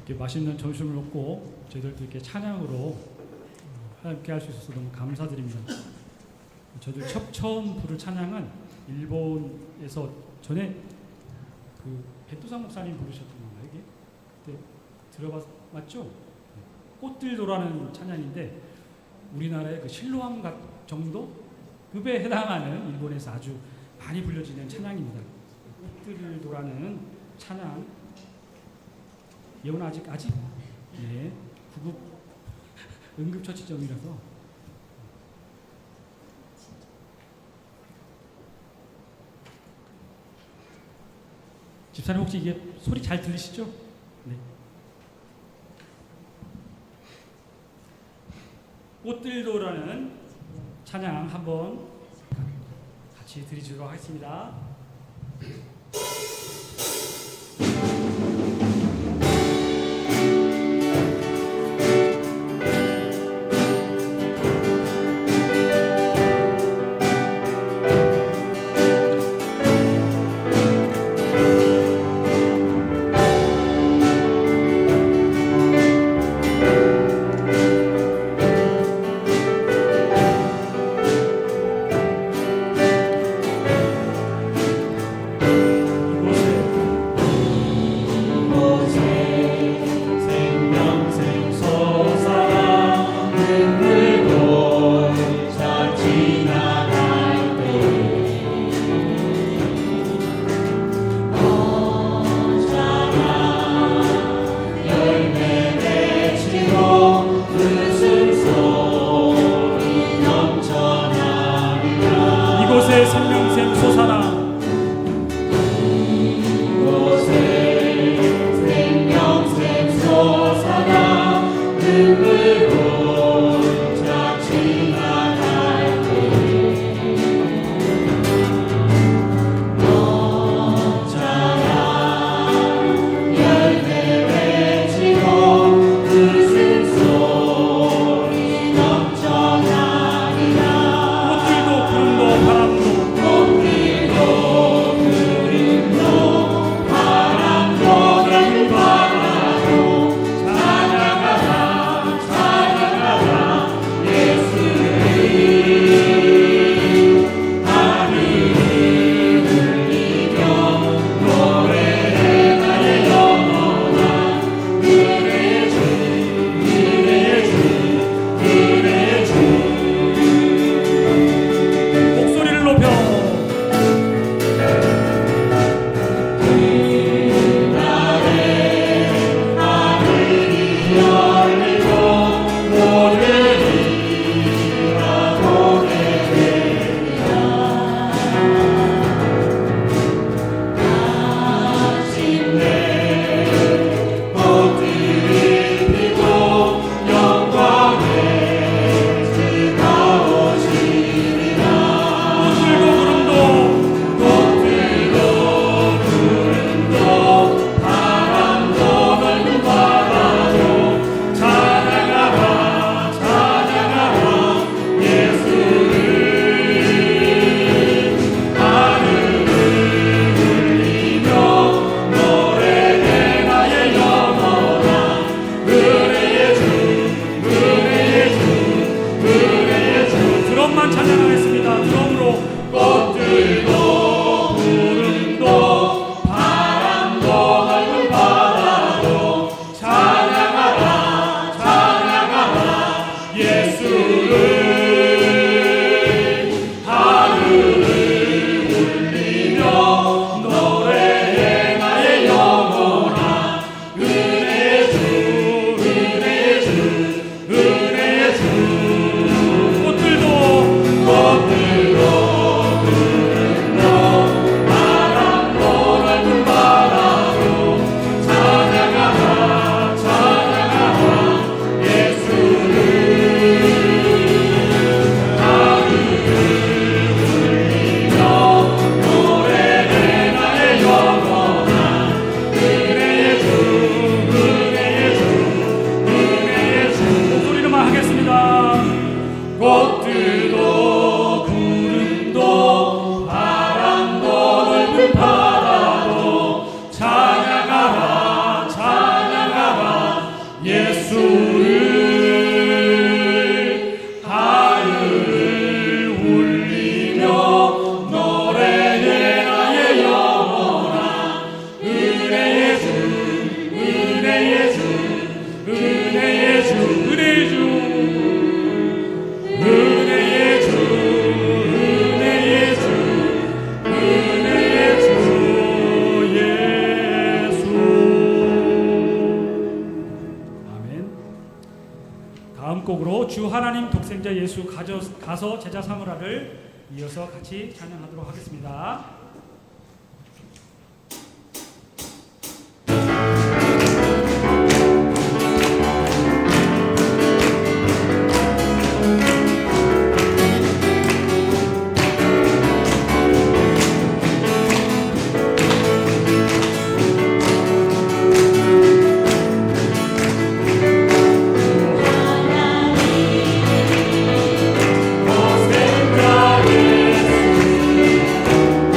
이렇게 맛있는 점심을 먹고 저희들도 이렇게 찬양으로 함께 할 수 있어서 너무 감사드립니다. 저도 처음 부를 찬양은 일본에서 전에 그 백두산 목사님 부르셨던 건가요? 이게 그때 맞죠? 꽃들도라는 찬양인데 우리나라의 그 실로암 정도 급에 해당하는 일본에서 아주 많이 불려지는 찬양입니다. 꽃들도라는 찬양. 예원 아직 네, 구급 응급처치점이라서 집사님 혹시 이게 소리 잘 들리시죠? 네. 꽃들도라는 찬양 한번 같이 드리도록 하겠습니다. 다음 곡으로 주 하나님 독생자 예수 가서 제자 삼으라를 이어서 같이 찬양하도록 하겠습니다.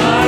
I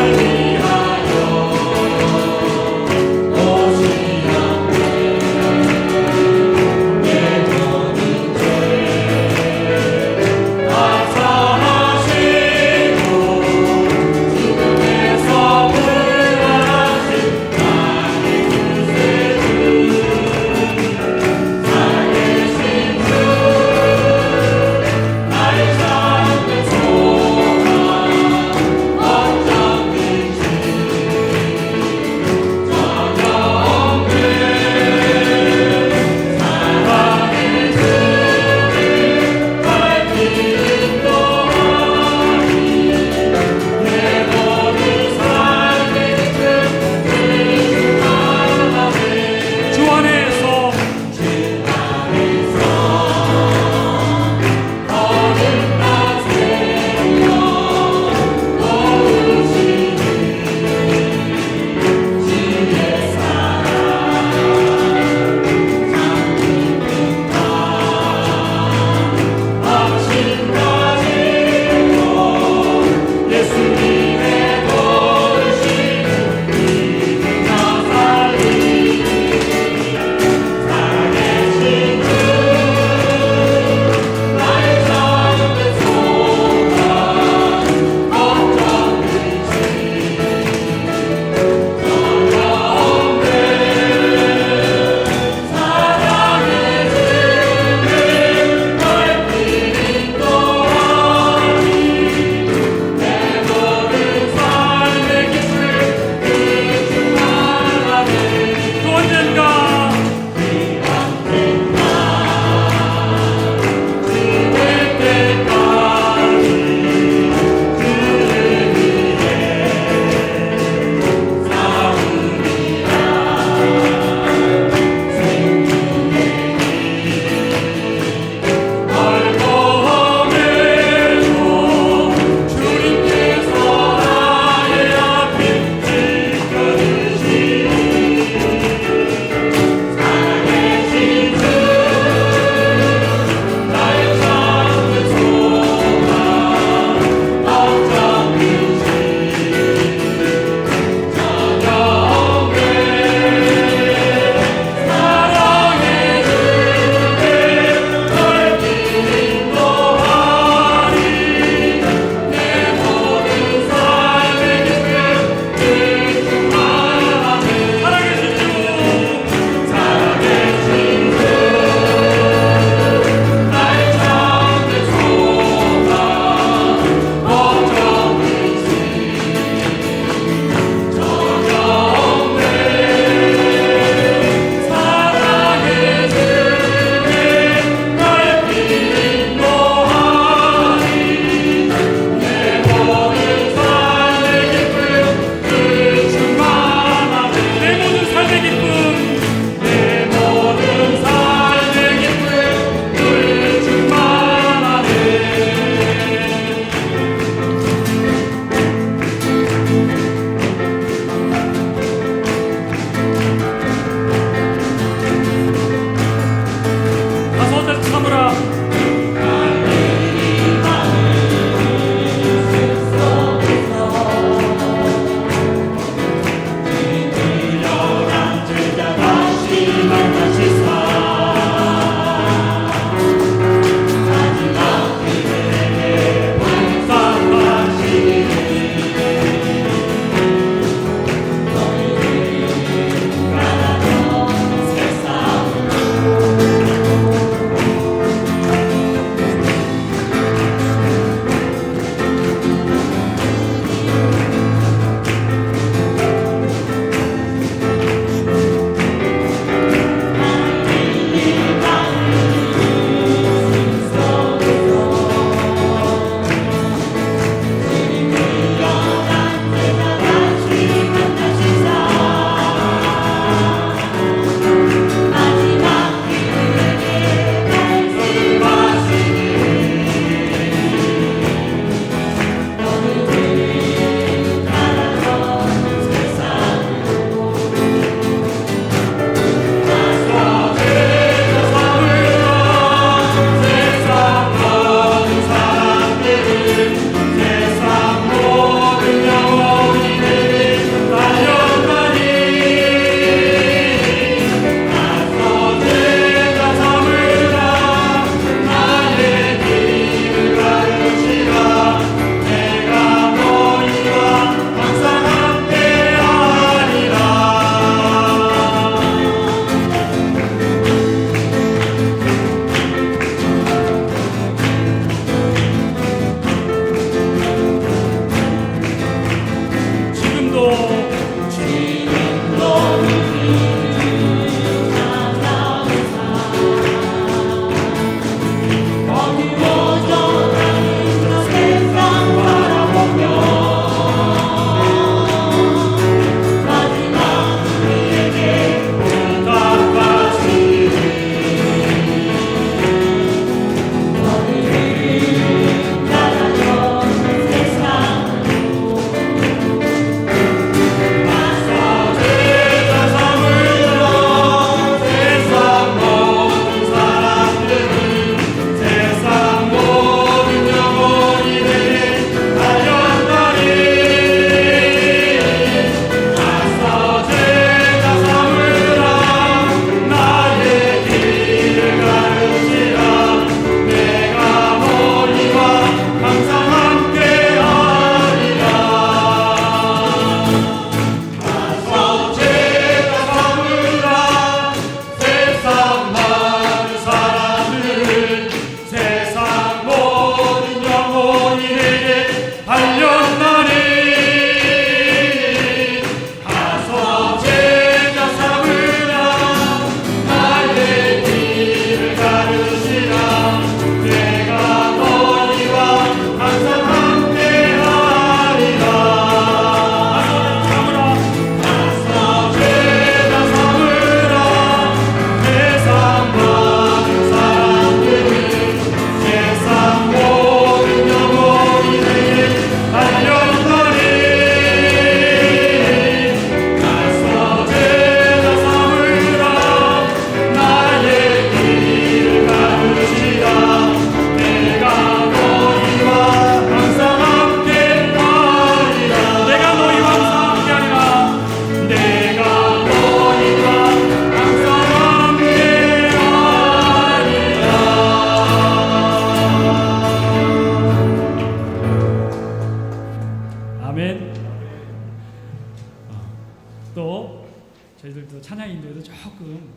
조금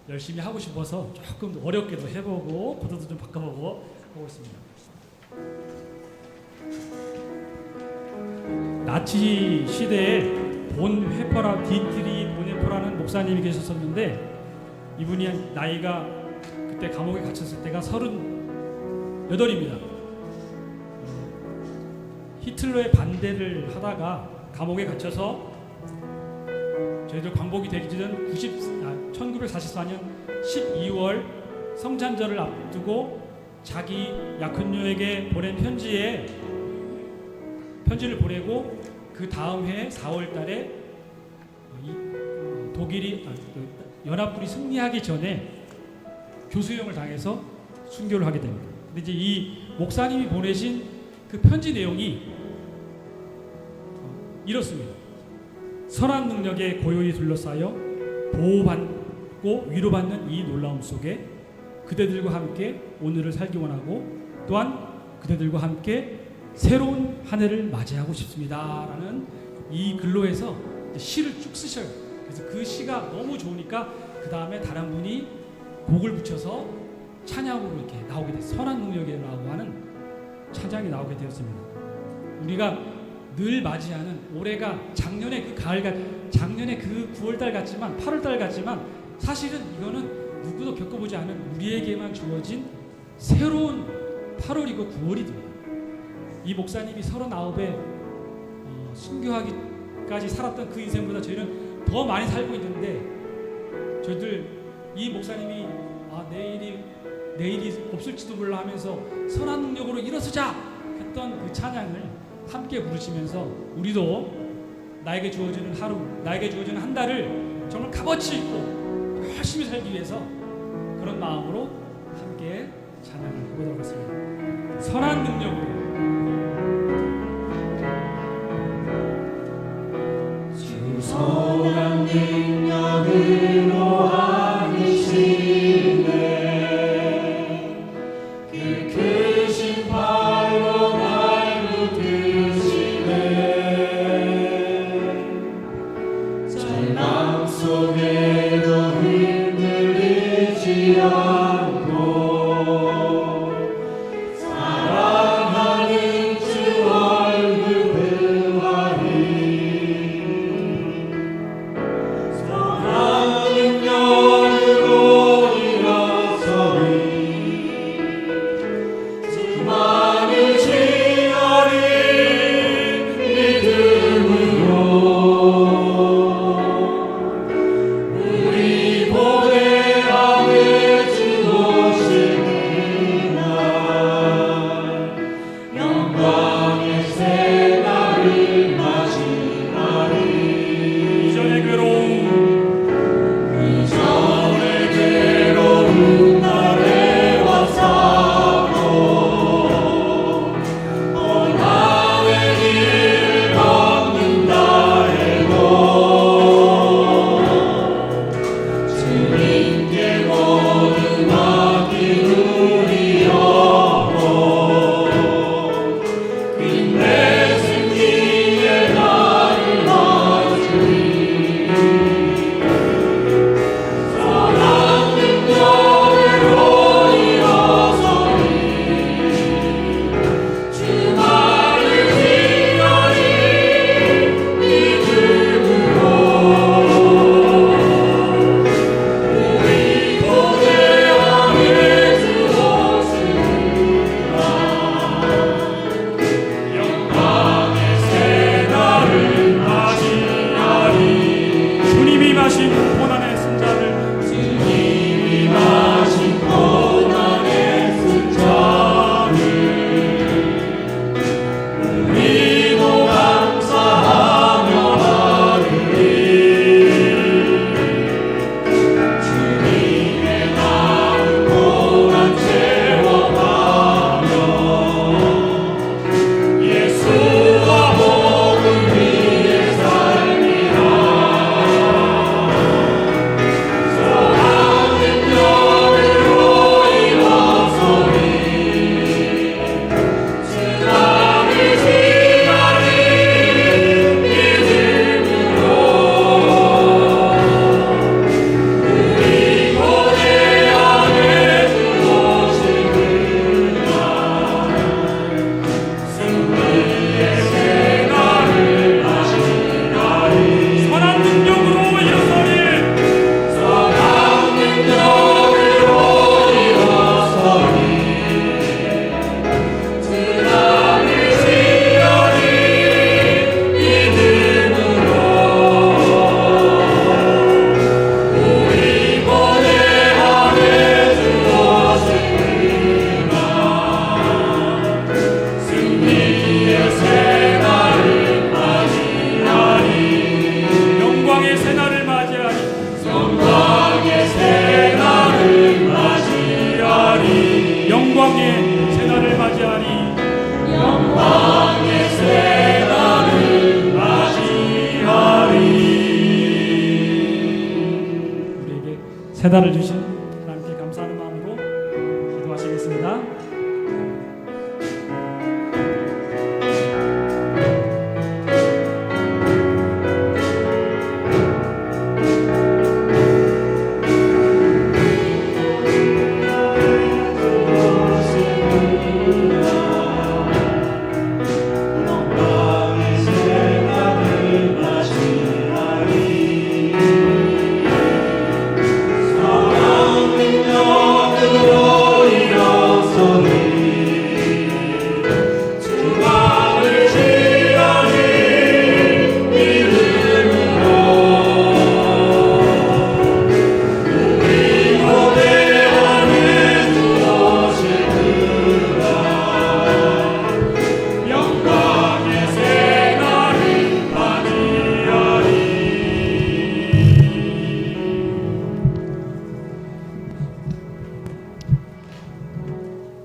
열심히 하고 싶어서 조금 어렵게도 해보고 코드도 좀 바꿔보고 하고 있습니다. 나치 시대에 디트리 본회퍼라는 목사님이 계셨었는데, 이분이 나이가 그때 감옥에 갇혔을 때가 38입니다. 히틀러의 반대를 하다가 감옥에 갇혀서 저희들 광복이 되기 전 1944년 12월 성찬절을 앞두고 자기 약혼녀에게 보낸 편지를 보내고, 그 다음 해 4월 달에 독일이 연합군이 승리하기 전에 교수형을 당해서 순교를 하게 됩니다. 근데 이제 이 목사님이 보내신 그 편지 내용이 이렇습니다. 선한 능력에 고요히 둘러싸여 보호받고 위로받는 이 놀라움 속에 그대들과 함께 오늘을 살기 원하고, 또한 그대들과 함께 새로운 한 해를 맞이하고 싶습니다 라는 이 글로에서 시를 쭉 쓰셔요. 그래서 그 시가 너무 좋으니까 그 다음에 다른 분이 곡을 붙여서 찬양으로 이렇게 나오게 됐어요. 선한 능력이라고 하는 찬양이 나오게 되었습니다. 우리가 늘 맞이하는 올해가 작년에 그 작년에 그 9월달 같지만 8월달 같지만, 사실은 이거는 누구도 겪어보지 않은 우리에게만 주어진 새로운 8월이고 9월이 됩니다. 이 목사님이 39에 순교하기까지 살았던 그 인생보다 저희는 더 많이 살고 있는데, 저희들 이 목사님이 내일이 없을지도 몰라 하면서 선한 능력으로 일어서자 했던 그 찬양을 함께 부르시면서, 우리도 나에게 주어지는 하루, 나에게 주어지는 한 달을 정말 값어치 있고 열심히 살기 위해서 그런 마음으로 함께 찬양을 해보도록 하겠습니다. 선한 능력으로. 주 선한 능력으로 하시네, 그 크신 팔로 날 붙드시네, 절망 속에도 흔들리지 않고 사랑하는 주 얼굴 보아리, 선한 능력으로 일어서리, 수많은 지어린 믿음으로 우리 보배함을 주옵소서. 새 달을 주신 하나님께 감사하는 마음으로 기도하시겠습니다.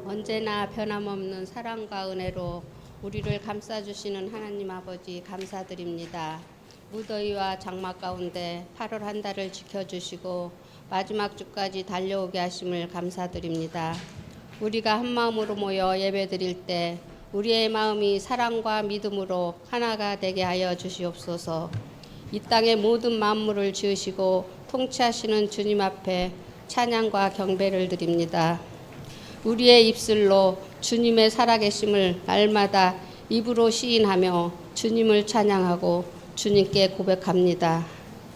언제나 변함없는 사랑과 은혜로 우리를 감싸주시는 하나님 아버지 감사드립니다. 무더위와 장마 가운데 8월 한 달을 지켜주시고 마지막 주까지 달려오게 하심을 감사드립니다. 우리가 한 마음으로 모여 예배드릴 때 우리의 마음이 사랑과 믿음으로 하나가 되게 하여 주시옵소서. 이 땅의 모든 만물을 지으시고 통치하시는 주님 앞에 찬양과 경배를 드립니다. 우리의 입술로 주님의 살아계심을 날마다 입으로 시인하며 주님을 찬양하고 주님께 고백합니다.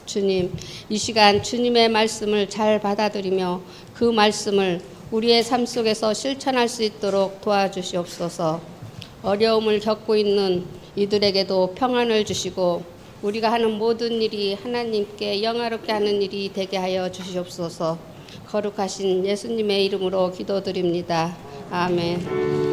주님, 이 시간 주님의 말씀을 잘 받아들이며 그 말씀을 우리의 삶 속에서 실천할 수 있도록 도와주시옵소서. 어려움을 겪고 있는 이들에게도 평안을 주시고 우리가 하는 모든 일이 하나님께 영화롭게 하는 일이 되게 하여 주시옵소서. 거룩하신 예수님의 이름으로 기도드립니다. 아멘.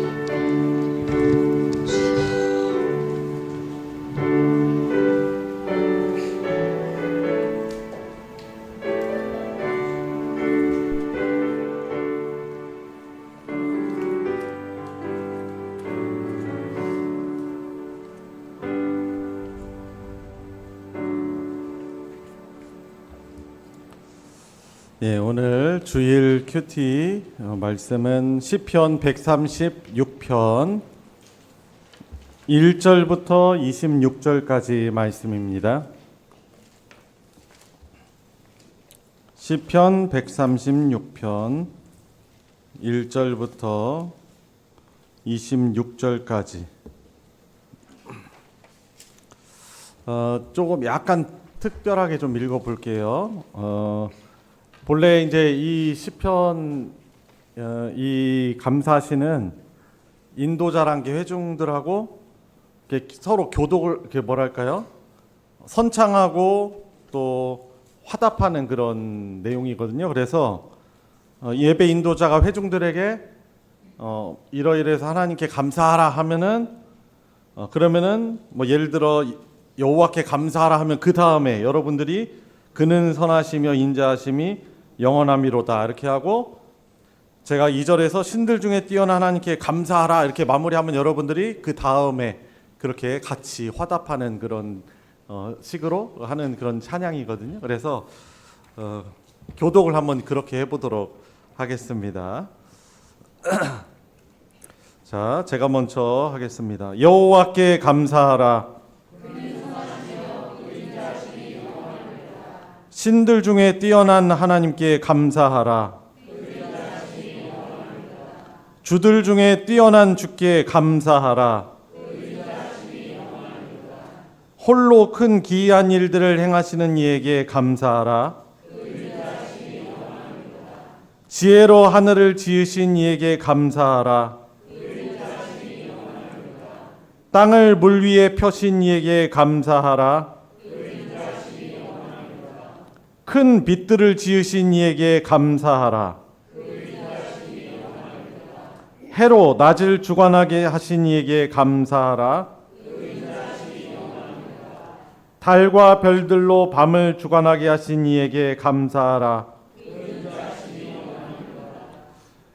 예, 오늘 주일 큐티 말씀은 시편 136편 1절부터 26절까지 말씀입니다. 시편 136편 1절부터 26절까지 조금 약간 특별하게 좀 읽어볼게요. 본래 이제 이 시편 이 감사시는 인도자란계 회중들하고 이렇게 서로 교독을 이렇게 뭐랄까요? 선창하고 또 화답하는 그런 내용이거든요. 그래서 예배 인도자가 회중들에게 이러이러해서 하나님께 감사하라 하면은 그러면은 뭐 예를 들어 여호와께 감사하라 하면 그 다음에 여러분들이 그는 선하시며 인자하심이 영원함이로다 이렇게 하고 제가 2절에서 신들 중에 뛰어난 하나님께 감사하라 이렇게 마무리하면 여러분들이 그 다음에 그렇게 같이 화답하는 그런 식으로 하는 그런 찬양이거든요. 그래서 교독을 한번 그렇게 해보도록 하겠습니다. 자, 제가 먼저 하겠습니다. 여호와께 감사하라. 신들 중에 뛰어난 하나님께 감사하라. 주들 중에 뛰어난 주께 감사하라. 홀로 큰 기이한 일들을 행하시는 이에게 감사하라. 지혜로 하늘을 지으신 이에게 감사하라. 땅을 물 위에 펴신 이에게 감사하라. 큰 빛들을 지으신 이에게 감사하라. 해로 낮을 주관하게 하신 이에게 감사하라. 달과 별들로 밤을 주관하게 하신 이에게 감사하라.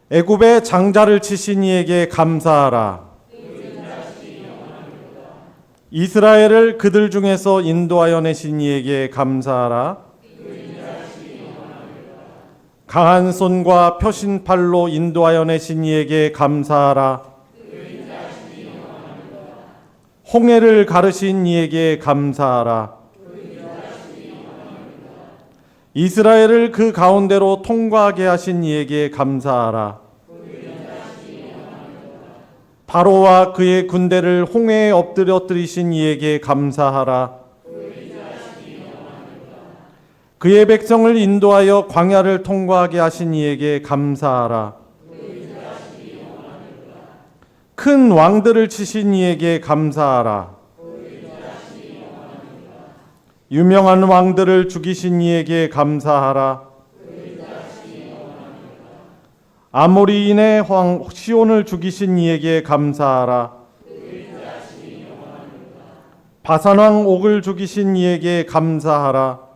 애굽의 장자를 치신 이에게 감사하라. 이스라엘을 그들 중에서 인도하여 내신 이에게 감사하라. 강한 손과 표신팔로 인도하여 내신 이에게 감사하라. 홍해를 가르신 이에게 감사하라. 이스라엘을 그 가운데로 통과하게 하신 이에게 감사하라. 바로와 그의 군대를 홍해에 엎드려뜨리신 이에게 감사하라. 그의 백성을 인도하여 광야를 통과하게 하신 이에게 감사하라. 큰 왕들을 치신 이에게 감사하라. 유명한 왕들을 죽이신 이에게 감사하라. 아모리인의 왕 시온을 죽이신 이에게 감사하라. 바산왕 옥을 죽이신 이에게 감사하라.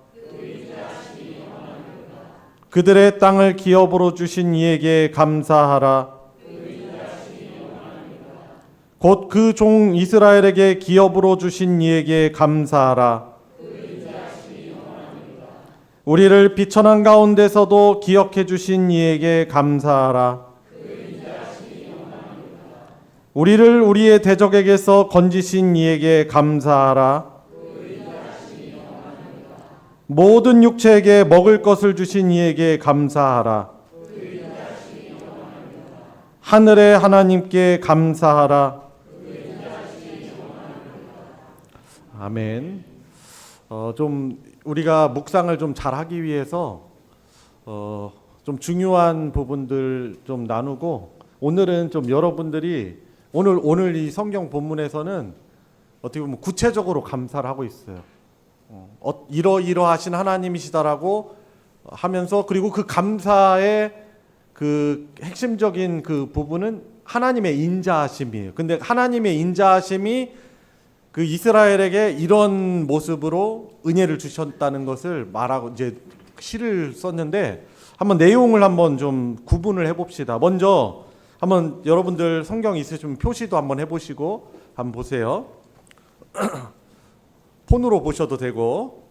그들의 땅을 기업으로 주신 이에게 감사하라. 곧 그 종 이스라엘에게 기업으로 주신 이에게 감사하라. 우리를 비천한 가운데서도 기억해 주신 이에게 감사하라. 우리를 우리의 대적에게서 건지신 이에게 감사하라. 모든 육체에게 먹을 것을 주신 이에게 감사하라. 하늘의 하나님께 감사하라. 아멘. 좀 우리가 묵상을 좀 잘하기 위해서 좀 중요한 부분들 좀 나누고, 오늘은 좀 여러분들이 오늘 이 성경 본문에서는 어떻게 보면 구체적으로 감사를 하고 있어요. 이러이러하신 하나님이시다라고 하면서, 그리고 그 감사의 그 핵심적인 그 부분은 하나님의 인자하심이에요. 근데 하나님의 인자하심이 그 이스라엘에게 이런 모습으로 은혜를 주셨다는 것을 말하고 이제 시를 썼는데, 한번 내용을 한번 좀 구분을 해봅시다. 먼저 한번 여러분들 성경 있으시면 표시도 한번 해보시고 한번 보세요. 폰으로 보셔도 되고.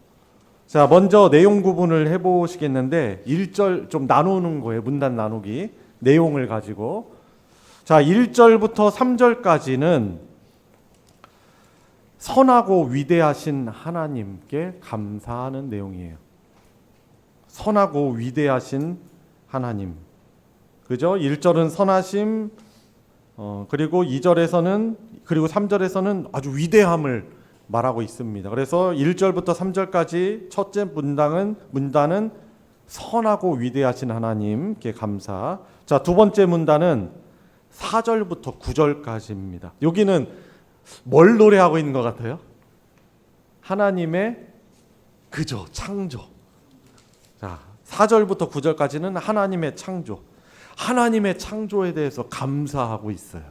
자, 먼저 내용 구분을 해보시겠는데, 1절 좀 나누는 거예요. 문단 나누기. 내용을 가지고. 자, 1절부터 3절까지는 선하고 위대하신 하나님께 감사하는 내용이에요. 선하고 위대하신 하나님. 그죠? 1절은 선하심, 그리고 2절에서는, 그리고 3절에서는 아주 위대함을 말하고 있습니다. 그래서 1절부터 3절까지 첫째 문단은 선하고 위대하신 하나님께 감사. 자, 두 번째 문단은 4절부터 9절까지입니다. 여기는 뭘 노래하고 있는 것 같아요? 하나님의 그저 창조. 자, 4절부터 9절까지는 하나님의 창조. 하나님의 창조에 대해서 감사하고 있어요.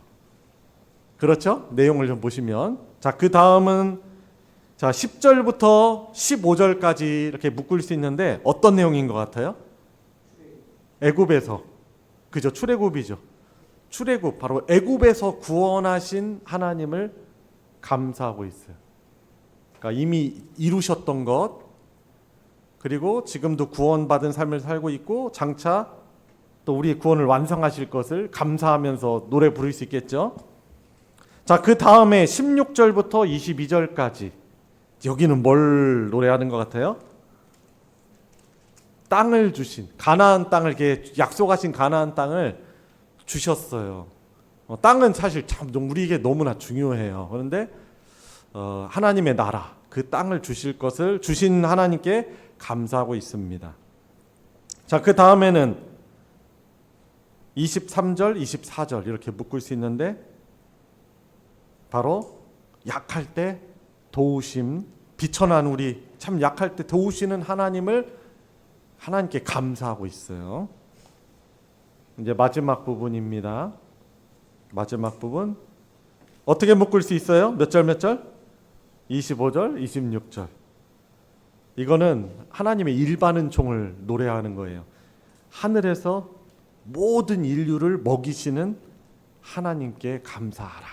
그렇죠? 내용을 좀 보시면. 자, 그 다음은 자, 10절부터 15절까지 이렇게 묶을 수 있는데 어떤 내용인 것 같아요? 애굽에서. 그죠? 출애굽이죠. 출애굽, 바로 애굽에서 구원하신 하나님을 감사하고 있어요. 그러니까 이미 이루셨던 것, 그리고 지금도 구원받은 삶을 살고 있고, 장차 또 우리의 구원을 완성하실 것을 감사하면서 노래 부를 수 있겠죠. 자, 그 다음에 16절부터 22절까지 여기는 뭘 노래하는 것 같아요? 땅을 주신, 가나안 땅을, 이렇게 약속하신 가나안 땅을 주셨어요. 땅은 사실 참 우리에게 너무나 중요해요. 그런데 하나님의 나라, 그 땅을 주실 것을 주신 하나님께 감사하고 있습니다. 자, 그 다음에는 23절, 24절 이렇게 묶을 수 있는데, 바로 약할 때 도우심, 비천한 우리 참 약할 때 도우시는 하나님을 하나님께 감사하고 있어요. 이제 마지막 부분입니다. 마지막 부분 어떻게 묶을 수 있어요? 몇 절 몇 절? 25절, 26절. 이거는 하나님의 일반은총을 노래하는 거예요. 하늘에서 모든 인류를 먹이시는 하나님께 감사하라.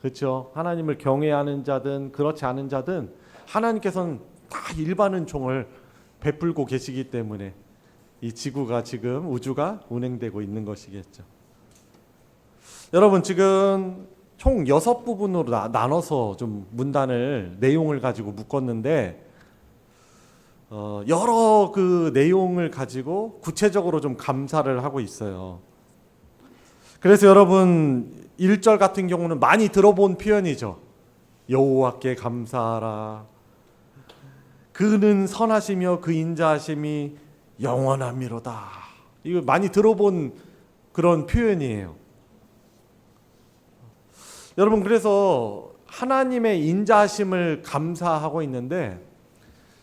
그렇죠? 하나님을 경외하는 자든 그렇지 않은 자든 하나님께서는 다 일반은총을 베풀고 계시기 때문에 이 지구가 지금 우주가 운행되고 있는 것이겠죠. 여러분 지금 총 6부분으로 나눠서 좀 문단을 내용을 가지고 묶었는데 여러 그 내용을 가지고 구체적으로 좀 감사를 하고 있어요. 그래서 여러분 1절 같은 경우는 많이 들어본 표현이죠. 여호와께 감사하라. 그는 선하시며 그 인자하심이 영원함이로다. 이거 많이 들어본 그런 표현이에요. 여러분 그래서 하나님의 인자하심을 감사하고 있는데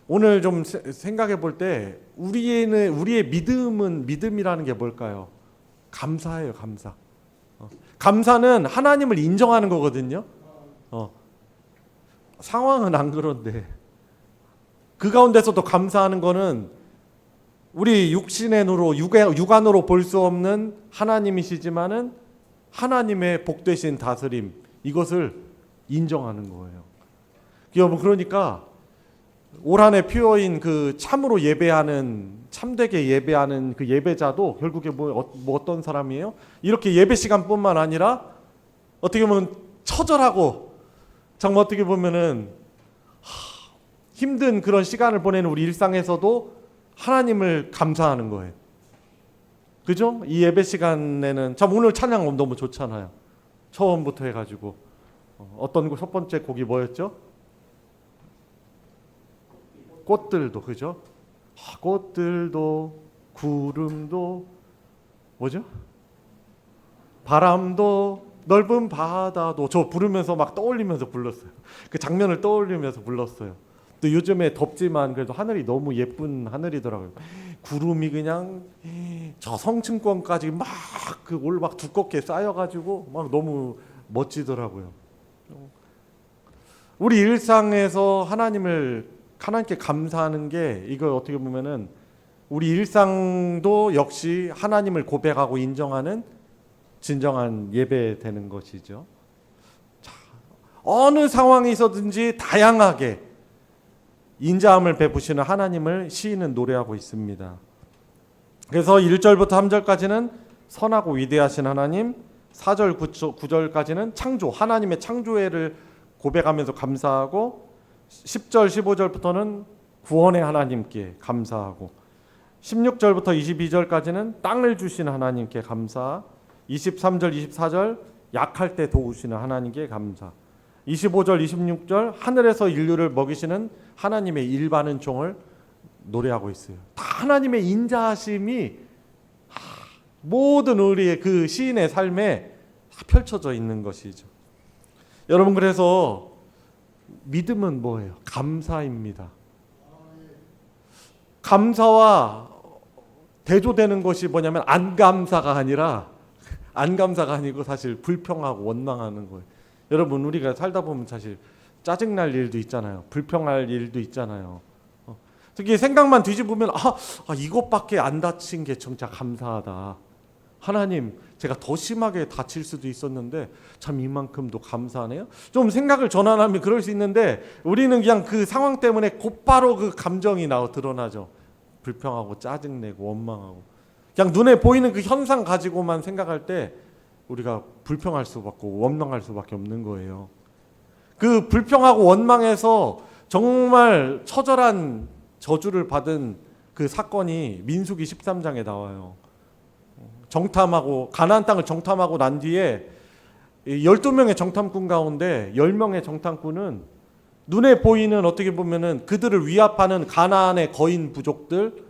오늘 좀 생각해 볼 때 우리의 믿음이라는 게 뭘까요? 감사예요, 감사. 감사는 하나님을 인정하는 거거든요. 상황은 안 그런데 그 가운데서도 감사하는 거는 우리 육신의 눈으로 육안으로 볼 수 없는 하나님이시지만은 하나님의 복되신 다스림 이것을 인정하는 거예요. 여러분 그러니까 올 한해 피어인 그 참으로 예배하는 참되게 예배하는 그 예배자도 결국에 뭐 어떤 사람이에요? 이렇게 예배 시간뿐만 아니라 어떻게 보면 처절하고 정말 어떻게 보면은 힘든 그런 시간을 보내는 우리 일상에서도 하나님을 감사하는 거예요. 그죠? 이 예배 시간에는 참 오늘 찬양 너무 좋잖아요. 처음부터 해가지고 어떤 첫 번째 곡이 뭐였죠? 꽃들도 그죠? 꽃들도 구름도 뭐죠? 바람도 넓은 바다도 저 부르면서 막 떠올리면서 불렀어요. 그 장면을 떠올리면서 불렀어요. 또 요즘에 덥지만 그래도 하늘이 너무 예쁜 하늘이더라고요. 구름이 그냥 저 성층권까지 막 그 올 막 두껍게 쌓여가지고 막 너무 멋지더라고요. 우리 일상에서 하나님께 감사하는 게 이거 어떻게 보면은 우리 일상도 역시 하나님을 고백하고 인정하는 진정한 예배 되는 것이죠. 자, 어느 상황에서든지 다양하게 인자함을 베푸시는 하나님을 시인은 노래하고 있습니다. 그래서 1절부터 3절까지는 선하고 위대하신 하나님, 4절 9절까지는 창조, 하나님의 창조회를 고백하면서 감사하고 10절 15절부터는 구원의 하나님께 감사하고 16절부터 22절까지는 땅을 주신 하나님께 감사, 23절 24절 약할 때 도우시는 하나님께 감사, 25절 26절 하늘에서 인류를 먹이시는 하나님의 일반은 종을 노래하고 있어요. 다 하나님의 인자하심이 모든 우리의 그 시인의 삶에 다 펼쳐져 있는 것이죠. 여러분 그래서 믿음은 뭐예요? 감사입니다. 감사와 대조되는 것이 뭐냐면 안감사가 아니고 사실 불평하고 원망하는 거예요. 여러분 우리가 살다 보면 사실 짜증날 일도 있잖아요. 불평할 일도 있잖아요. 특히 생각만 뒤집으면 이것밖에 안 다친 게 진짜 감사하다. 하나님 제가 더 심하게 다칠 수도 있었는데 참 이만큼도 감사하네요. 좀 생각을 전환하면 그럴 수 있는데 우리는 그냥 그 상황 때문에 곧바로 그 감정이 드러나죠. 불평하고 짜증내고 원망하고 그냥 눈에 보이는 그 현상 가지고만 생각할 때 우리가 불평할 수밖에 원망할 수밖에 없는 거예요. 그 불평하고 원망해서 정말 처절한 저주를 받은 그 사건이 민수기 13장에 나와요. 정탐하고 가나안 땅을 정탐하고 난 뒤에 12명의 정탐꾼 가운데 10명의 정탐꾼은 눈에 보이는 어떻게 보면은 그들을 위압하는 가나안의 거인 부족들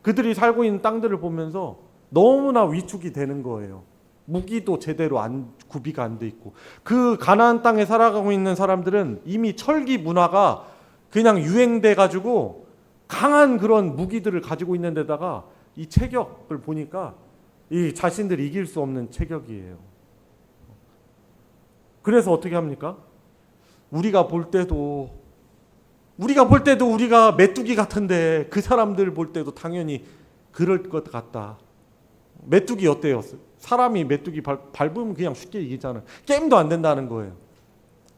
그들이 살고 있는 땅들을 보면서 너무나 위축이 되는 거예요. 무기도 제대로 구비가 안 돼 있고 그 가나안 땅에 살아가고 있는 사람들은 이미 철기 문화가 그냥 유행돼 가지고 강한 그런 무기들을 가지고 있는 데다가 이 체격을 보니까 이 자신들이 이길 수 없는 체격이에요. 그래서 어떻게 합니까? 우리가 볼 때도 우리가 메뚜기 같은데 그 사람들 볼 때도 당연히 그럴 것 같다. 메뚜기 어때요? 사람이 메뚜기 밟으면 그냥 쉽게 이기잖아요. 게임도 안 된다는 거예요.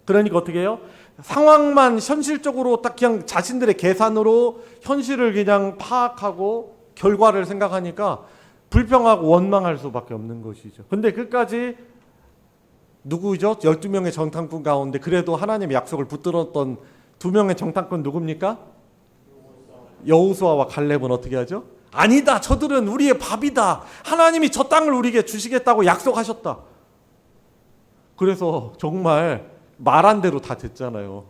그러니까 어떻게 해요? 상황만 현실적으로 딱 그냥 자신들의 계산으로 현실을 그냥 파악하고 결과를 생각하니까 불평하고 원망할 수밖에 없는 것이죠. 근데 끝까지 누구죠? 12명의 정탐꾼 가운데 그래도 하나님의 약속을 붙들었던 2명의 정탐꾼 누굽니까? 여호수아와 갈렙은 어떻게 하죠? 아니다. 저들은 우리의 밥이다. 하나님이 저 땅을 우리에게 주시겠다고 약속하셨다. 그래서 정말 말한 대로 다 됐잖아요.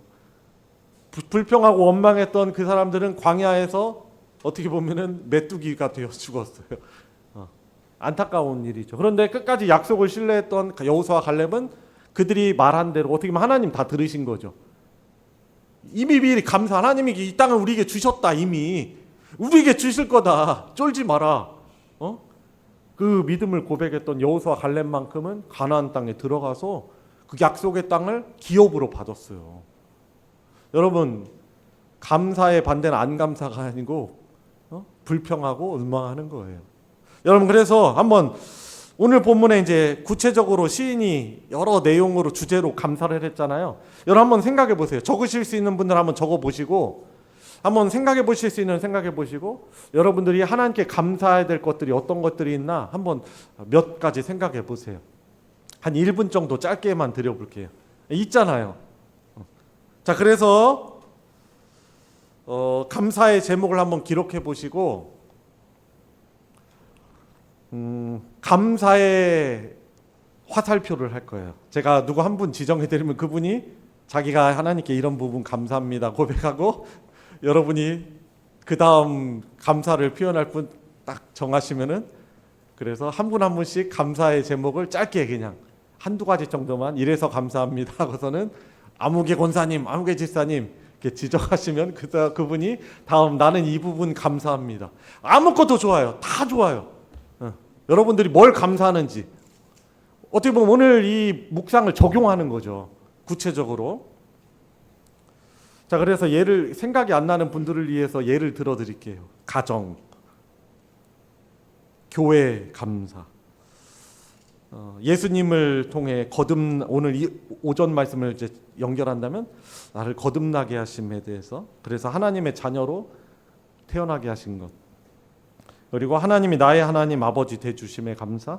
불평하고 원망했던 그 사람들은 광야에서 어떻게 보면은 메뚜기가 되어 죽었어요. 안타까운 일이죠. 그런데 끝까지 약속을 신뢰했던 여호수아와 갈렙은 그들이 말한 대로 어떻게 보면 하나님 다 들으신 거죠. 이미 미리 감사. 하나님이 이 땅을 우리에게 주셨다. 이미 우리에게 주실 거다. 쫄지 마라. 그 믿음을 고백했던 여호수아와 갈렙만큼은 가나안 땅에 들어가서 그 약속의 땅을 기업으로 받았어요. 여러분, 감사의 반대는 안 감사가 아니고 불평하고 원망하는 거예요. 여러분, 그래서 한번 오늘 본문에 이제 구체적으로 시인이 여러 내용으로 주제로 감사를 했잖아요. 여러분 한번 생각해 보세요. 적으실 수 있는 분들 한번 적어 보시고 한번 생각해 보실 수 있는 생각해 보시고 여러분들이 하나님께 감사해야 될 것들이 어떤 것들이 있나 한번 몇 가지 생각해 보세요. 한 1분 정도 짧게만 드려볼게요. 있잖아요. 자, 그래서 감사의 제목을 한번 기록해 보시고 감사의 화살표를 할 거예요. 제가 누구 한 분 지정해 드리면 그분이 자기가 하나님께 이런 부분 감사합니다 고백하고 여러분이 그 다음 감사를 표현할 분 딱 정하시면은 그래서 한 분 한 분씩 감사의 제목을 짧게 그냥 한두 가지 정도만 이래서 감사합니다 하고서는 아무개 권사님, 아무개 집사님 이렇게 지적하시면 그분이 다음 나는 이 부분 감사합니다. 아무것도 좋아요. 다 좋아요. 여러분들이 뭘 감사하는지 어떻게 보면 오늘 이 묵상을 적용하는 거죠. 구체적으로. 자, 그래서 예를 생각이 안 나는 분들을 위해서 예를 들어 드릴게요. 가정, 교회 감사. 예수님을 통해 오늘 이 오전 말씀을 이제 연결한다면 나를 거듭나게 하심에 대해서 그래서 하나님의 자녀로 태어나게 하신 것. 그리고 하나님이 나의 하나님 아버지 되주심에 감사.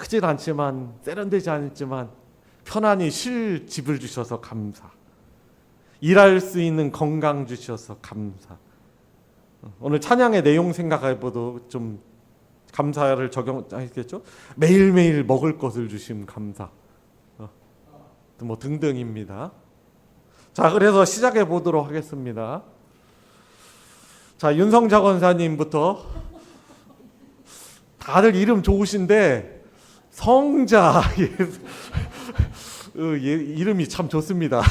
크진 않지만 세련되지 않지만 편안히 쉴 집을 주셔서 감사. 일할 수 있는 건강 주셔서 감사. 오늘 찬양의 내용 생각해봐도 좀 감사를 적용하겠죠. 매일매일 먹을 것을 주심 감사. 뭐 등등입니다. 자, 그래서 시작해 보도록 하겠습니다. 자, 윤성자 권사님부터. 다들 이름 좋으신데 성자 이름이 참 좋습니다.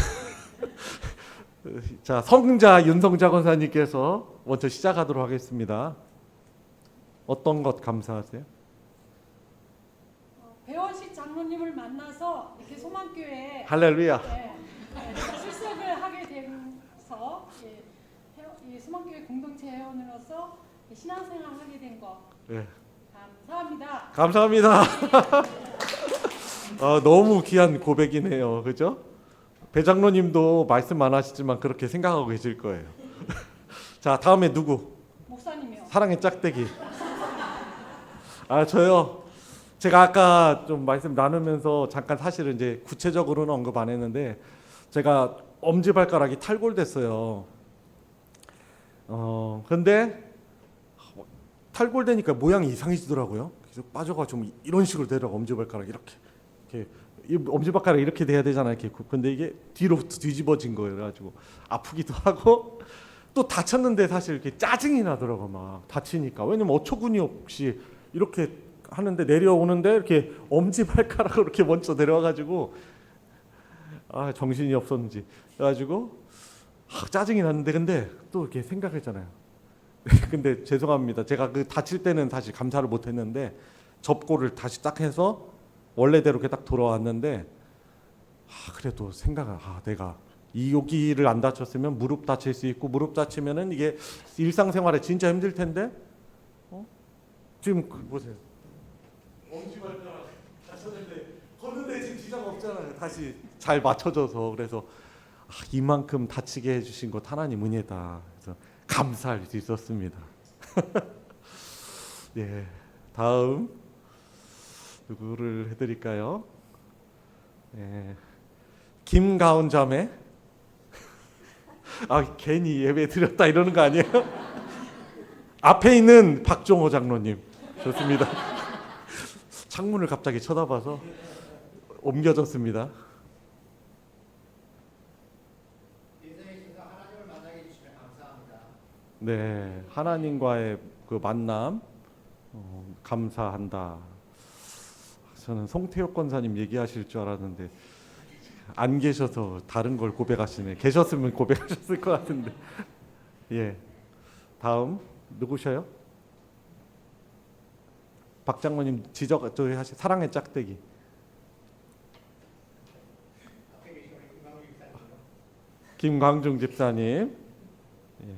자, 성자 윤성자 권사님께서 먼저 시작하도록 하겠습니다. 어떤 것 감사하세요? 배원식 장로님을 만나서 이렇게 소망교회에 할렐루야. 출석을 하게 돼서 이 소망교회 공동체 회원으로서 신앙생활을 하게 된 거 감사합니다. 감사합니다. 너무 귀한 고백이네요. 그죠? 배 장로님도 말씀 안 하시지만 그렇게 생각하고 계실 거예요. 자, 다음에 누구? 목사님이요. 사랑의 짝대기. 저요. 제가 아까 좀 말씀 나누면서 잠깐 사실은 이제 구체적으로는 언급 안 했는데 제가 엄지발가락이 탈골됐어요. 근데 탈골되니까 모양이 이상해지더라고요. 그래서 빠져가지고 이런 식으로 되더라고. 엄지발가락 이렇게 이 엄지발가락 이렇게 돼야 되잖아요. 이렇게. 근데 이게 뒤로 뒤집어진 거예요. 그래가지고 아프기도 하고 또 다쳤는데 사실 이렇게 짜증이 나더라고. 막 다치니까. 왜냐면 어처구니 없이 이렇게 하는데 내려오는데 이렇게 엄지발가락으로 이렇게 먼저 내려와가지고 정신이 없었는지 그래가지고 짜증이 났는데 근데 또 이렇게 생각했잖아요. 근데 죄송합니다. 제가 그 다칠 때는 사실 감사를 못했는데 접고를 다시 딱 해서 원래대로 이렇게 딱 돌아왔는데 그래도 생각을 내가 여기를 안 다쳤으면 무릎 다칠 수 있고 무릎 다치면은 이게 일상생활에 진짜 힘들 텐데 지금 보세요. 엄지발가락 다쳤는데 걷는데 지금 지장 없잖아요. 다시 잘 맞춰져서 그래서 이만큼 다치게 해주신 것 하나님 은혜다. 그래서 감사할 수 있었습니다. 예, 다음 누구를 해드릴까요? 예, 김가온 자매. 아, 괜히 예배 드렸다 이러는 거 아니에요? 앞에 있는 박종호 장로님. 좋습니다. 창문을 갑자기 쳐다봐서 옮겨졌습니다. 네, 하나님과의 그 만남 감사한다. 저는 송태혁 권사님 얘기하실 줄 알았는데 안 계셔서 다른 걸 고백하시네. 계셨으면 고백하셨을 것 같은데. 예, 다음 누구셔요? 박 장로님 지적 저희 하시 사랑의 짝대기. 김광중 집사님. 예.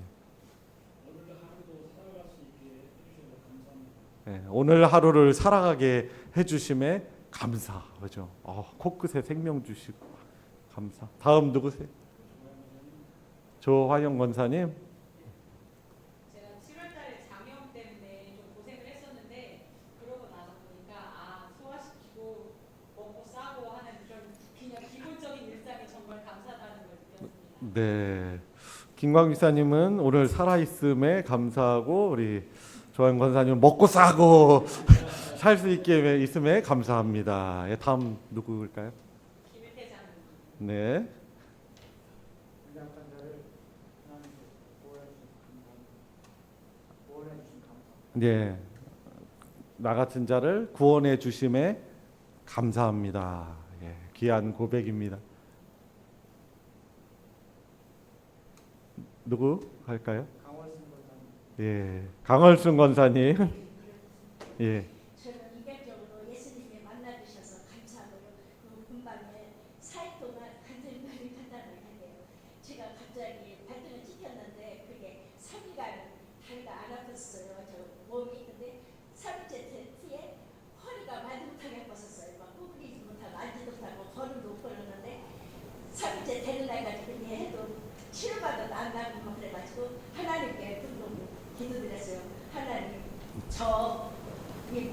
네, 오늘 하루를 살아가게 해주심에 감사. 그죠? 코끝에 생명 주시고 감사. 다음 누구세요? 조화영 권사님. 제가 7월달에 장염 때문에 좀 고생을 했었는데 그러고 나서 보니까 소화시키고 먹고 싸고 하는 그런 그냥 기본적인 일상이 정말 감사하다는 걸 느꼈습니다. 네, 김광 기사님은 오늘 살아있음에 감사하고 우리 조한 권사님은 먹고 싸고 살 수 있게 있음에 감사합니다. 예, 다음 누구일까요? 김일태 장로님. 네, 네, 나 같은 자를 구원해 주심에 감사합니다. 예, 귀한 고백입니다. 누구 할까요? 예, 강월순 권사님. 예, 저는 이별적으로 예수님이 만나주셔서 감사하고요. 그 금방에 4일 동안 간절히 간단하게요. 제가 갑자기 발등을 찍혔는데 그게 3일간 다리가 안 아팠어요. 저 몸이. 근데 3일째 뒤에 허리가 말도 못하게 아팠었어요. 막 구부리지 못하고 앉지도 못하고 걸음도 못 걸었는데 3일째 되는 날까지 그렇게 해도 치료받아도 안 나고 막 그래가지고 하나님께 기도드렸어요. 하나님, 이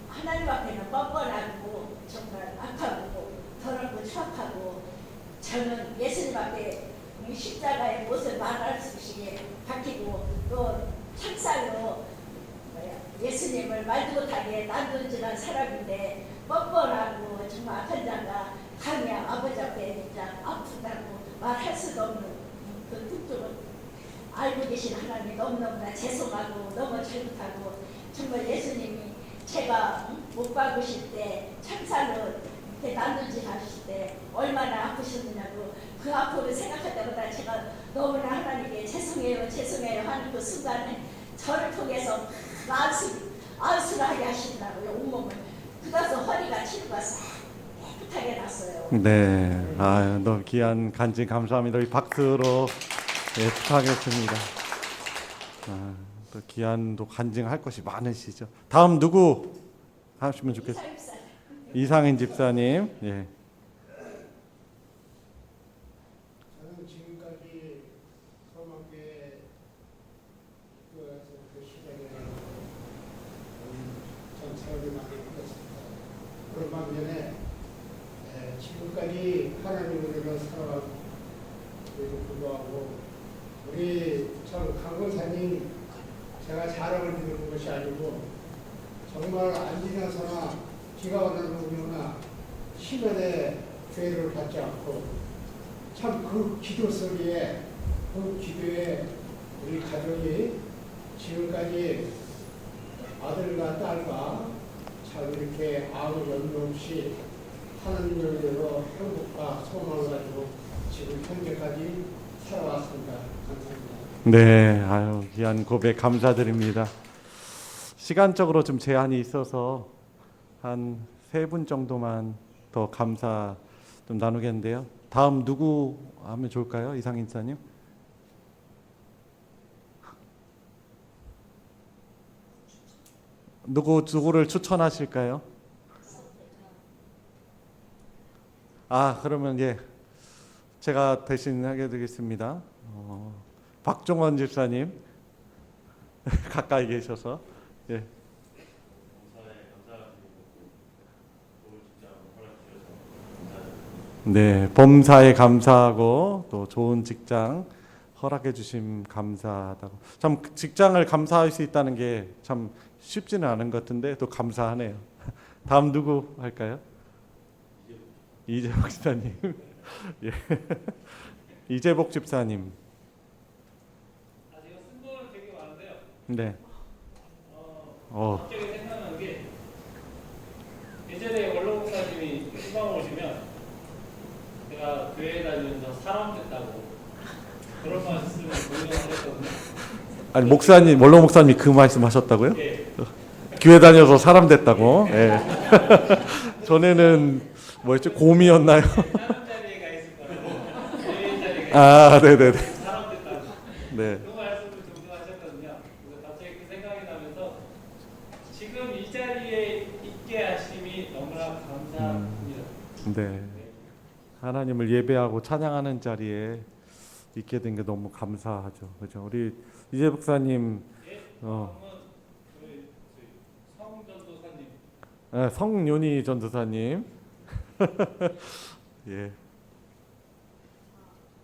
하나님 앞에는 뻔뻔하고 정말 악하고 더럽고 추악하고 저는 예수님 앞에 이 십자가의 못을 말할 수 없이 박히고 또 창살로 예수님을 말도 못하게 난도질한 사람인데 뻔뻔하고 정말 악한 자가 감히 아버지 앞에 진짜 아프다고 말할 수도 없는 그 특종을 알고 계신 하나님 너무너무나 죄송하고 너무 잘못하고 정말 예수님이 제가 못 박으실 때 창살로 이렇게 난도질 하실 때 얼마나 아프셨느냐고 그 아픔을 생각할 때마다 제가 너무나 하나님께 죄송해요 하는 그 순간에 저를 통해서 안수를 하게 하시더라고요. 온몸을. 그래서 허리가 치료가 싹 깨끗하게 났어요. 네, 너무 귀한 간증 감사합니다. 우리 박수로 예, 축하하겠습니다. 또 귀한 또 간증할 것이 많으시죠. 다음 누구 하시면 좋겠어요? 이상인 집사님. 예. 저는 지금까지 소망교회 그 시대에 전 세월이 많이 흘렀습니다. 그런 반면에 지금까지 하나님으로 살아가고 불구하고 우리 참 강권사님 제가 자랑을 드리는 것이 아니고 정말 안 지나서나 비가 오거나 시간에 죄를 받지 않고 참 그 기도 소리에 그 기도에 우리 가족이 지금까지 아들과 딸과 참 이렇게 아무 연도 없이 하나님을 위해서 행복과 소망을 가지고 지금 현재까지 살아왔습니다. 감사합니다. 네, 귀한 고백 감사드립니다. 시간적으로 좀 제한이 있어서 한 3분 정도만 더 감사 좀 나누겠는데요. 다음 누구 하면 좋을까요? 이상인 사님. 누구를 추천하실까요? 그러면 예, 제가 대신 하게 되겠습니다. 박종원 집사님. 가까이 계셔서. 예. 네, 범사에 감사하고 또 좋은 직장 허락해 주심 감사하다고. 참 직장을 감사할 수 있다는 게 참 쉽지는 않은 것 같은데 또 감사하네요. 다음 누구 할까요? 이재복 집사님. 예. 이재복 집사님. 제가 쓴 거는 되게 많은데요. 네. 갑자기 생각나는 게 예전에 원로 목사님이 희망 오시면 제가 교회 다니면서 사람 됐다고 그런 말씀을 공유하셨거든요. 아니 목사님 원로 목사님이 그 말씀하셨다고요? 예. 교회 다녀서 사람 됐다고? 예. 전에는 뭐였죠? 곰이었나요? 사람 자리에 가 있을 거라고. 교회 자리에 아, 네네네. 사람 됐다고. 네. 그 말씀을 종종하셨거든요. 그래서 갑자기 그 생각이 나면서 지금 이 자리에 있게 하심이 너무나 감사합니다. 네. 하나님을 예배하고 찬양하는 자리에 있게 된 게 너무 감사하죠. 그죠? 우리 이재 목사님, 성전도사님. 성윤희 전도사님. 예.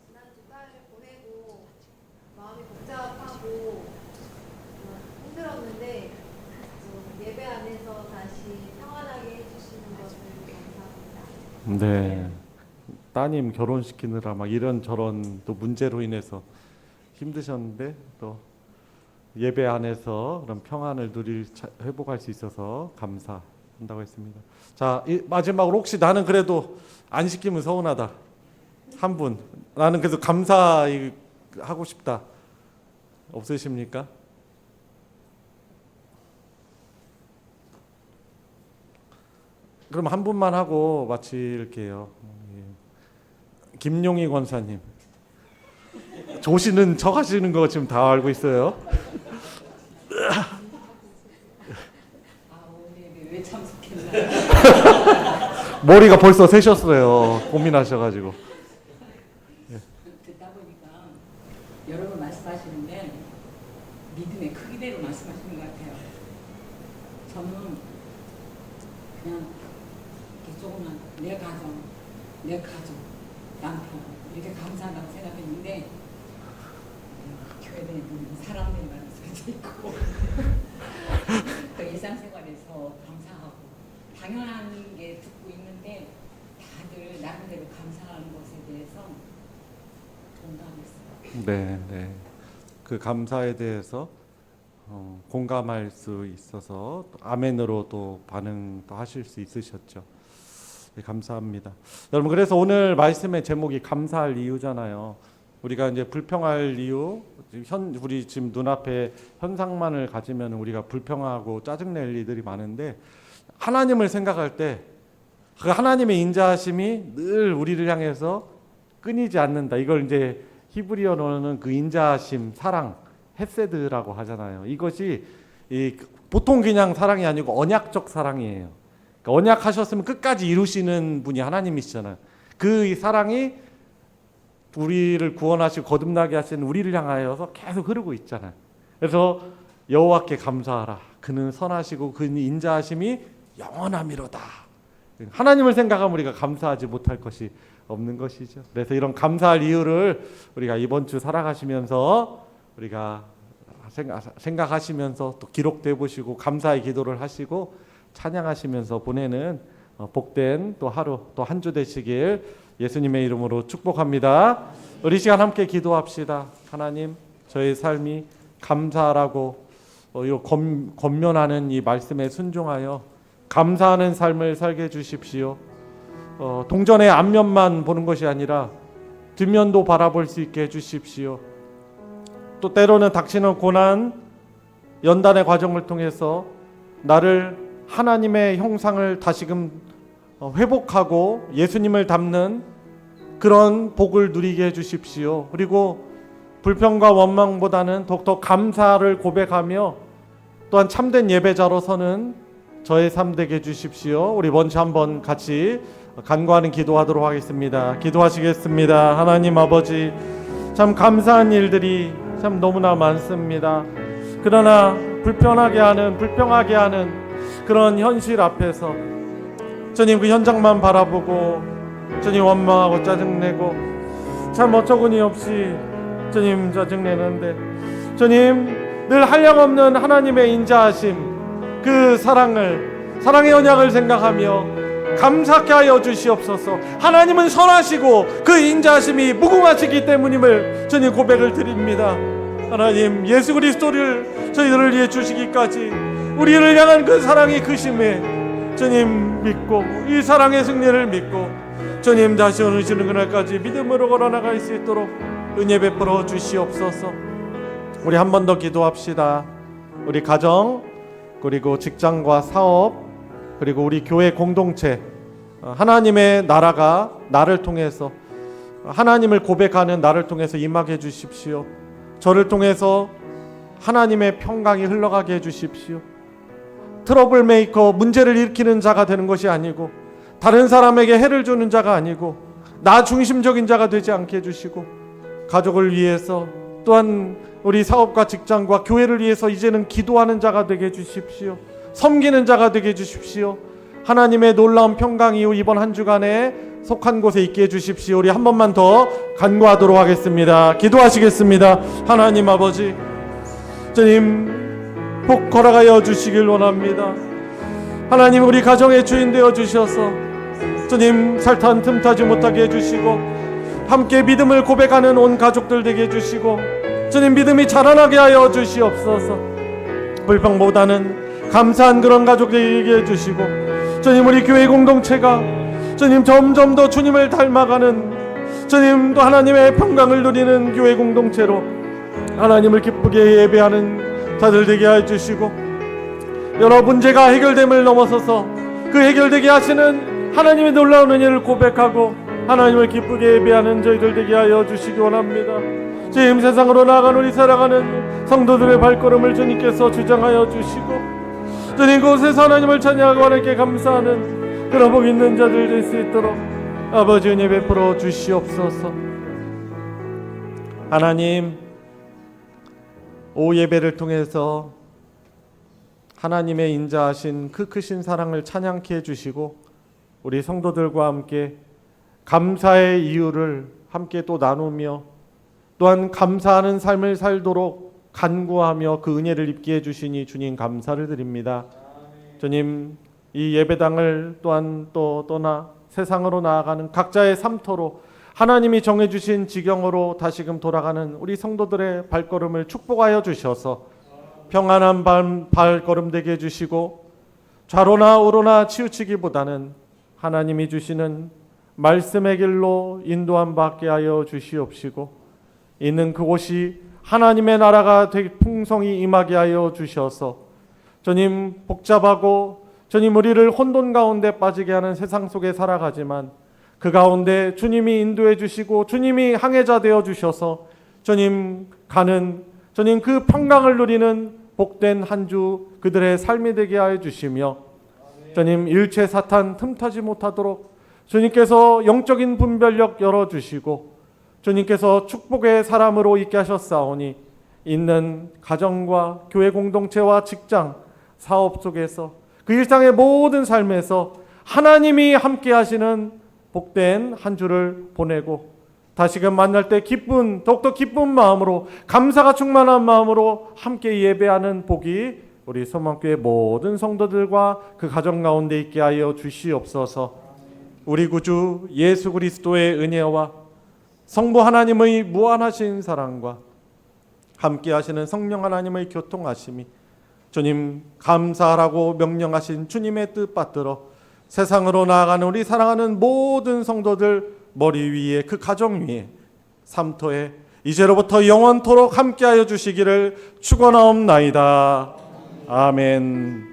지난 주말 보내고 마음이 복잡하고 힘들었는데 예배 안에서 다시 평안하게 해주시는 것을 감사합니다. 네. 따님 결혼시키느라 막 이런저런 또 문제로 인해서 힘드셨는데 또 예배 안에서 그런 평안을 회복할 수 있어서 감사한다고 했습니다. 자, 마지막으로 혹시 나는 그래도 안 시키면 서운하다. 한 분. 나는 그래도 감사하고 싶다. 없으십니까? 그럼 한 분만 하고 마칠게요. 김용희 권사님. 조시는 척하시는 거 지금 다 알고 있어요. 오늘 왜 참석했나? 머리가 벌써 새셨어요. 고민하셔가지고. 듣다 보니까 여러분 말씀하시는데 믿음의 크기대로 말씀하시는 것 같아요. 저는 그냥 이렇게 조그만 내 가정, 남편 이렇게 감사하다고 생각했는데 교회에 있는 사람들이 많아서 있고 또 일상생활에서 감사하고 당연한 게 듣고 있는데 다들 나름대로 감사하는 것에 대해서 공감했어요. 네, 네. 그 감사에 대해서 공감할 수 있어서 또 아멘으로 또 반응도 하실 수 있으셨죠. 네, 감사합니다. 여러분 그래서 오늘 말씀의 제목이 감사할 이유잖아요. 우리가 이제 불평할 이유, 우리 지금 눈앞에 현상만을 가지면 우리가 불평하고 짜증낼 일들이 많은데 하나님을 생각할 때 그 하나님의 인자하심이 늘 우리를 향해서 끊이지 않는다. 이걸 이제 히브리어로는 그 인자하심, 사랑, 헤세드라고 하잖아요. 이것이 보통 그냥 사랑이 아니고 언약적 사랑이에요. 그러니까 언약하셨으면 끝까지 이루시는 분이 하나님이시잖아요. 그 사랑이 우리를 구원하시고 거듭나게 하시는 우리를 향하여서 계속 흐르고 있잖아요. 그래서 여호와께 감사하라. 그는 선하시고 그는 인자하심이 영원함이로다. 하나님을 생각하면 우리가 감사하지 못할 것이 없는 것이죠. 그래서 이런 감사할 이유를 우리가 이번 주 살아가시면서 우리가 생각하시면서 또 기록돼 보시고 감사의 기도를 하시고 찬양하시면서 보내는 복된 또 하루 또 한 주 되시길 예수님의 이름으로 축복합니다. 우리 시간 함께 기도합시다. 하나님, 저의 삶이 감사하라고 권면하는 이 말씀에 순종하여 감사하는 삶을 살게 해주십시오. 동전의 앞면만 보는 것이 아니라 뒷면도 바라볼 수 있게 해주십시오. 또 때로는 닥치는 고난, 연단의 과정을 통해서 나를 하나님의 형상을 다시금 회복하고 예수님을 닮는 그런 복을 누리게 해주십시오. 그리고 불평과 원망보다는 더욱더 감사를 고백하며 또한 참된 예배자로서는 저의 삶 되게 해주십시오. 우리 먼저 한번 같이 간구하는 기도하도록 하겠습니다. 기도하시겠습니다. 하나님 아버지, 참 감사한 일들이 참 너무나 많습니다. 그러나 불평하게 하는 그런 현실 앞에서 주님 그 현장만 바라보고 주님 원망하고 짜증내고 참 어처구니 없이 주님 짜증내는데 주님 늘 한량없는 하나님의 인자하심 그 사랑의 언약을 생각하며 감사케 하여 주시옵소서. 하나님은 선하시고 그 인자하심이 무궁하시기 때문임을 주님 고백을 드립니다. 하나님 예수 그리스도를 저희들을 위해 주시기까지 우리를 향한 그 사랑이 크심에 주님 믿고 이 사랑의 승리를 믿고 주님 다시 오시는 그날까지 믿음으로 걸어나갈 수 있도록 은혜 베풀어 주시옵소서. 우리 한 번 더 기도합시다. 우리 가정 그리고 직장과 사업 그리고 우리 교회 공동체 하나님의 나라가 나를 통해서 하나님을 고백하는 나를 통해서 임하게 해주십시오. 저를 통해서 하나님의 평강이 흘러가게 해주십시오. 트러블 메이커 문제를 일으키는 자가 되는 것이 아니고 다른 사람에게 해를 주는 자가 아니고 나 중심적인 자가 되지 않게 해주시고 가족을 위해서 또한 우리 사업과 직장과 교회를 위해서 이제는 기도하는 자가 되게 해주십시오. 섬기는 자가 되게 해주십시오. 하나님의 놀라운 평강이 이번 한 주간에 속한 곳에 있게 해주십시오. 우리 한 번만 더 간구하도록 하겠습니다. 기도하시겠습니다. 하나님 아버지 주님 복 걸어가여 주시길 원합니다. 하나님 우리 가정의 주인 되어 주셔서 주님 살탄 틈타지 못하게 해주시고 함께 믿음을 고백하는 온 가족들 되게 해주시고 주님 믿음이 자라나게 하여 주시옵소서. 불평보다는 감사한 그런 가족 되게 해주시고 주님 우리 교회 공동체가 주님 점점 더 주님을 닮아가는 주님 또 하나님의 평강을 누리는 교회 공동체로 하나님을 기쁘게 예배하는 자들 되게 해주시고 여러 문제가 해결됨을 넘어서서 그 해결되게 하시는 하나님의 놀라운 은혜를 고백하고 하나님을 기쁘게 예배하는 저희들 되게 하여 주시기 원합니다. 주님 세상으로 나아가는 우리 살아가는 성도들의 발걸음을 주님께서 주장하여 주시고 주님 그곳에서 하나님을 찬양하고 하나님께 감사하는 그런 복 있는 자들 될 수 있도록 아버지 은혜 베풀어 주시옵소서. 하나님 오후 예배를 통해서 하나님의 인자하신 그 크신 사랑을 찬양케 해주시고 우리 성도들과 함께 감사의 이유를 함께 또 나누며 또한 감사하는 삶을 살도록 간구하며 그 은혜를 입게 해주시니 주님 감사를 드립니다. 주님 이 예배당을 또한 또 떠나 세상으로 나아가는 각자의 삶터로 하나님이 정해주신 지경으로 다시금 돌아가는 우리 성도들의 발걸음을 축복하여 주셔서 평안한 발걸음 되게 해주시고 좌로나 우로나 치우치기보다는 하나님이 주시는 말씀의 길로 인도함 받게 하여 주시옵시고 있는 그곳이 하나님의 나라가 되게 풍성히 임하게 하여 주셔서 주님 복잡하고 주님 우리를 혼돈 가운데 빠지게 하는 세상 속에 살아가지만 그 가운데 주님이 인도해 주시고 주님이 항해자 되어 주셔서 주님 가는 주님 그 평강을 누리는 복된 한 주 그들의 삶이 되게 하여 주시며 주님 일체 사탄 틈타지 못하도록 주님께서 영적인 분별력 열어주시고 주님께서 축복의 사람으로 있게 하셨사오니 있는 가정과 교회 공동체와 직장, 사업 속에서 그 일상의 모든 삶에서 하나님이 함께 하시는 복된 한 주를 보내고 다시금 만날 때 더욱더 기쁜 마음으로 감사가 충만한 마음으로 함께 예배하는 복이 우리 소망교회 모든 성도들과 그 가정 가운데 있게 하여 주시옵소서. 우리 구주 예수 그리스도의 은혜와 성부 하나님의 무한하신 사랑과 함께 하시는 성령 하나님의 교통하심이 주님 감사하라고 명령하신 주님의 뜻 받들어 세상으로 나아가는 우리 사랑하는 모든 성도들 머리 위에 그 가정 위에 삼터에 이제로부터 영원토록 함께하여 주시기를 축원하옵나이다. 아멘.